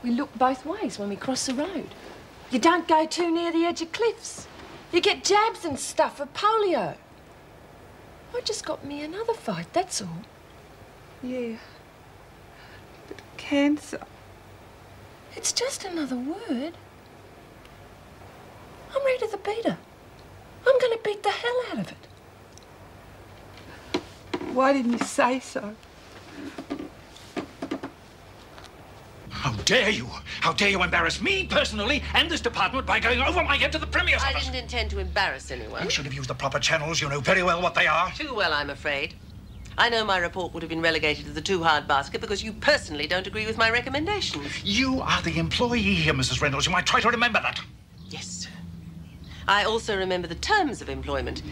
We look both ways when we cross the road. You don't go too near the edge of cliffs. You get jabs and stuff for polio. I just got me another fight, that's all. Yeah. But cancer... It's just another word. I'm ready to beat her. I'm going to beat the hell out of it. Why didn't you say so? How dare you? How dare you embarrass me personally and this department by going over my head to the Premier's office? I didn't intend to embarrass anyone. You should have used the proper channels. You know very well what they are. Too well, I'm afraid. I know my report would have been relegated to the too-hard basket because you personally don't agree with my recommendations. You are the employee here, Mrs. Reynolds. You might try to remember that. Yes. I also remember the terms of employment,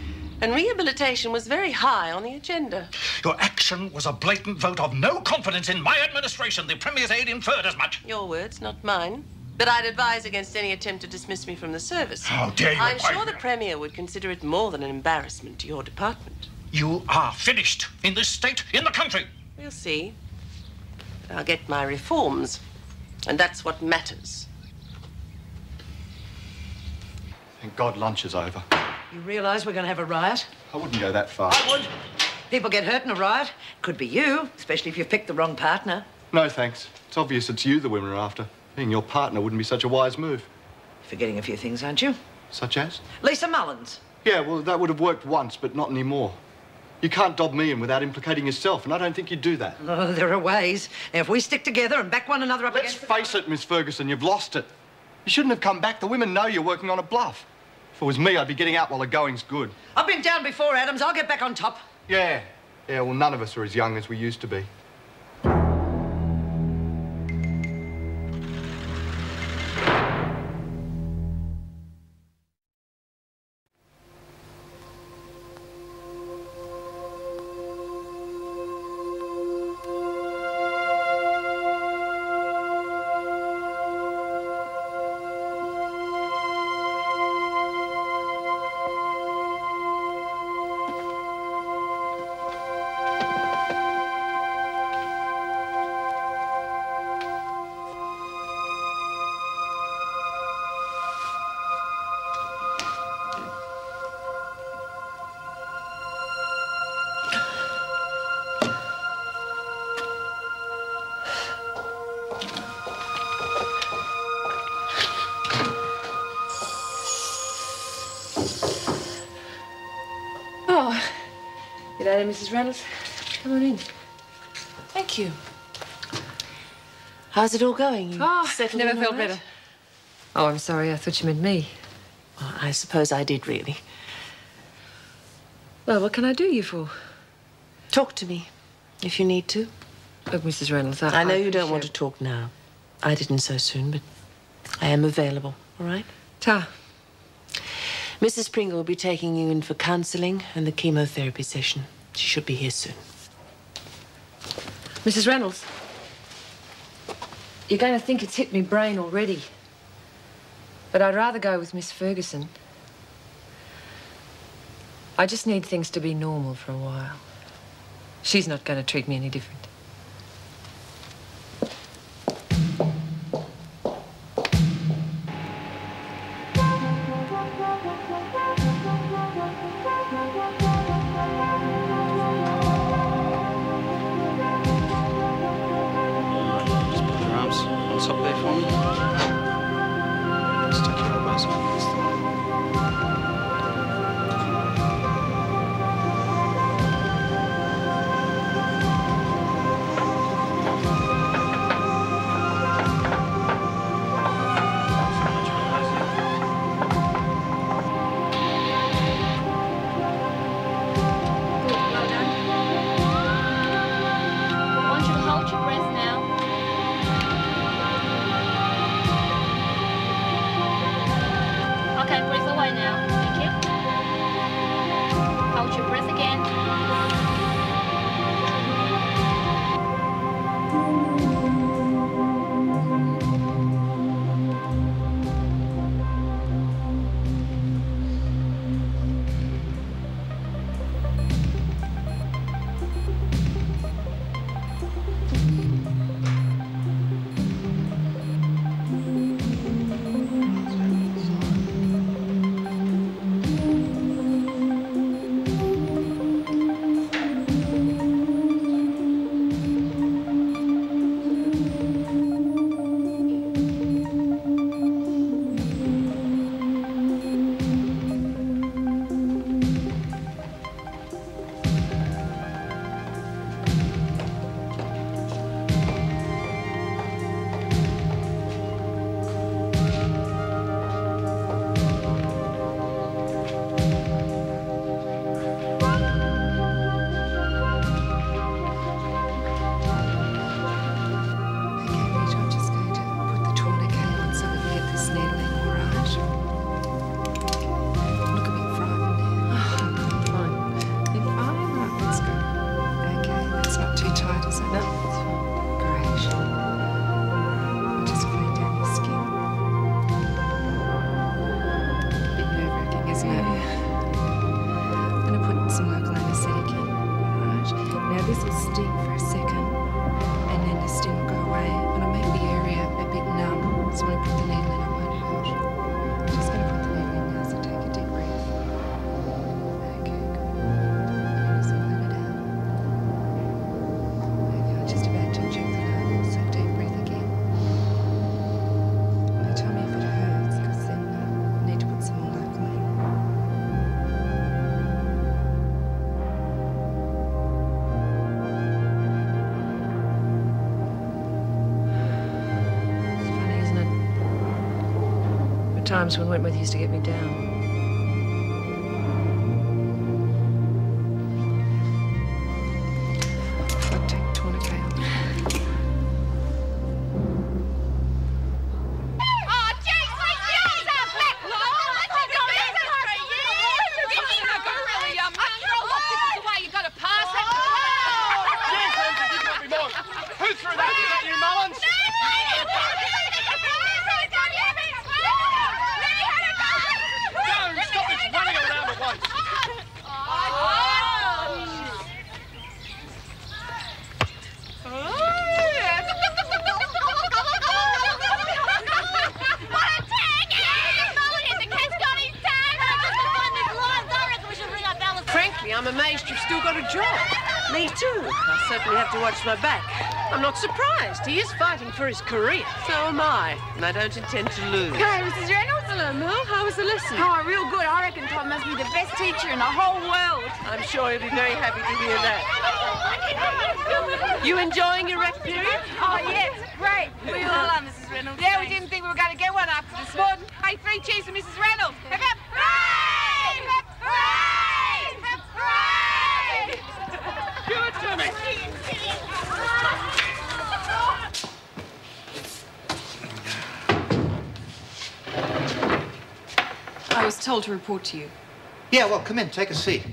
and rehabilitation was very high on the agenda. Your action was a blatant vote of no confidence in my administration. The Premier's aide inferred as much. Your words, not mine. But I'd advise against any attempt to dismiss me from the service. How dare you? I'm sure the Premier would consider it more than an embarrassment to your department. You are finished in this state, in the country. We'll see. I'll get my reforms, and that's what matters. Thank God lunch is over. You realise we're going to have a riot? I wouldn't go that far. I would. People get hurt in a riot. Could be you, especially if you've picked the wrong partner. No, thanks. It's obvious it's you the women are after. Being your partner wouldn't be such a wise move. Forgetting a few things, aren't you? Such as? Lisa Mullins. Yeah, well, that would have worked once, but not anymore. You can't dob me in without implicating yourself, and I don't think you'd do that. Oh, there are ways. Now, if we stick together and back one another up Let's against... face it, Miss Ferguson, you've lost it. You shouldn't have come back. The women know you're working on a bluff. If it was me, I'd be getting out while the going's good. I've been down before, Adams. I'll get back on top. Yeah. Yeah, well, none of us are as young as we used to be. G'day, Mrs. Reynolds. Come on in. Thank you. How's it all going? You settled never in all felt right? better. Oh, I'm sorry. I thought you meant me. Well, I suppose I did, really. Well, what can I do you for? Talk to me, if you need to. Look, Mrs. Reynolds, I know you don't want to talk now. I didn't so soon, but I am available, all right? Ta. Mrs. Pringle will be taking you in for counselling and the chemotherapy session. She should be here soon. Mrs. Reynolds, you're going to think it's hit me brain already. But I'd rather go with Miss Ferguson. I just need things to be normal for a while. She's not going to treat me any different. times when Wentworth used to get me down. I'd take tourniquet on. Oh, jeez, like yours are back. The way you got to pass it. Who threw that? Was that you, Mullins? No, stop this running around at once. Frankly, I'm amazed you've still got a job. Me too. I certainly have to watch my back. I'm not surprised. He is fighting for his career. So am I. And I don't intend to lose. Hey, Mrs. Reynolds. Hello, Mel. How was the lesson? Oh, real good. I reckon Tom must be the best teacher in the whole world. I'm sure he'll be very happy to hear that. You enjoying your rec period? Oh, yes, great. We all are, Mrs. Reynolds. Yeah, we didn't think we were going to get one after this morning. Hey, 3 cheers for Mrs. Reynolds. Hip, hip, hooray! Hip, hooray! Hip, hooray! Give it to me. I was told to report to you. Yeah, well, come in, take a seat.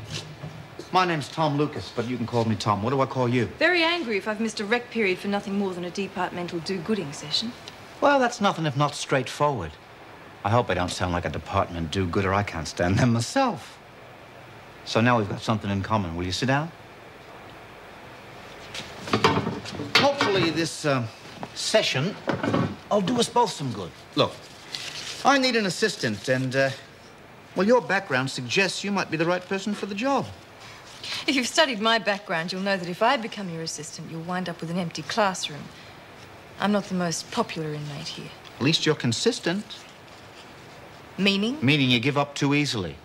My name's Tom Lucas, but you can call me Tom. What do I call you? Very angry if I've missed a rec period for nothing more than a departmental do-gooding session. Well, that's nothing if not straightforward. I hope I don't sound like a department do-gooder. I can't stand them myself. So now we've got something in common. Will you sit down? Hopefully this session will do us both some good. Look, I need an assistant, and, well, your background suggests you might be the right person for the job. If you've studied my background, you'll know that if I become your assistant, you'll wind up with an empty classroom. I'm not the most popular inmate here. At least you're consistent. Meaning? Meaning you give up too easily.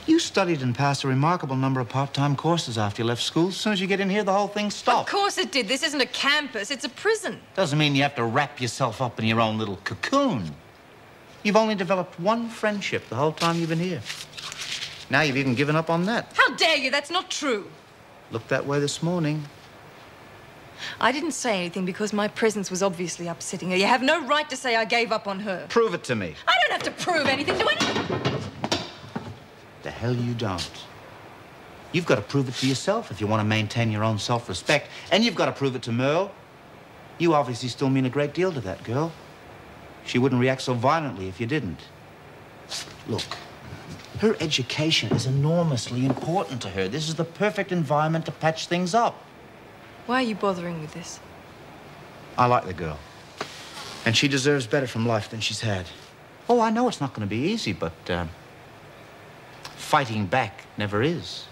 You studied and passed a remarkable number of part-time courses after you left school. As soon as you get in here, the whole thing stops. Of course it did. This isn't a campus, it's a prison. Doesn't mean you have to wrap yourself up in your own little cocoon. You've only developed one friendship the whole time you've been here. Now you've even given up on that. How dare you? That's not true. Looked that way this morning. I didn't say anything because my presence was obviously upsetting her. You have no right to say I gave up on her. Prove it to me. I don't have to prove anything to anyone. The hell you don't. You've got to prove it to yourself if you want to maintain your own self-respect. And you've got to prove it to Merle. You obviously still mean a great deal to that girl. She wouldn't react so violently if you didn't. Look, her education is enormously important to her. This is the perfect environment to patch things up. Why are you bothering with this? I like the girl. And she deserves better from life than she's had. Oh, I know it's not going to be easy, but fighting back never is.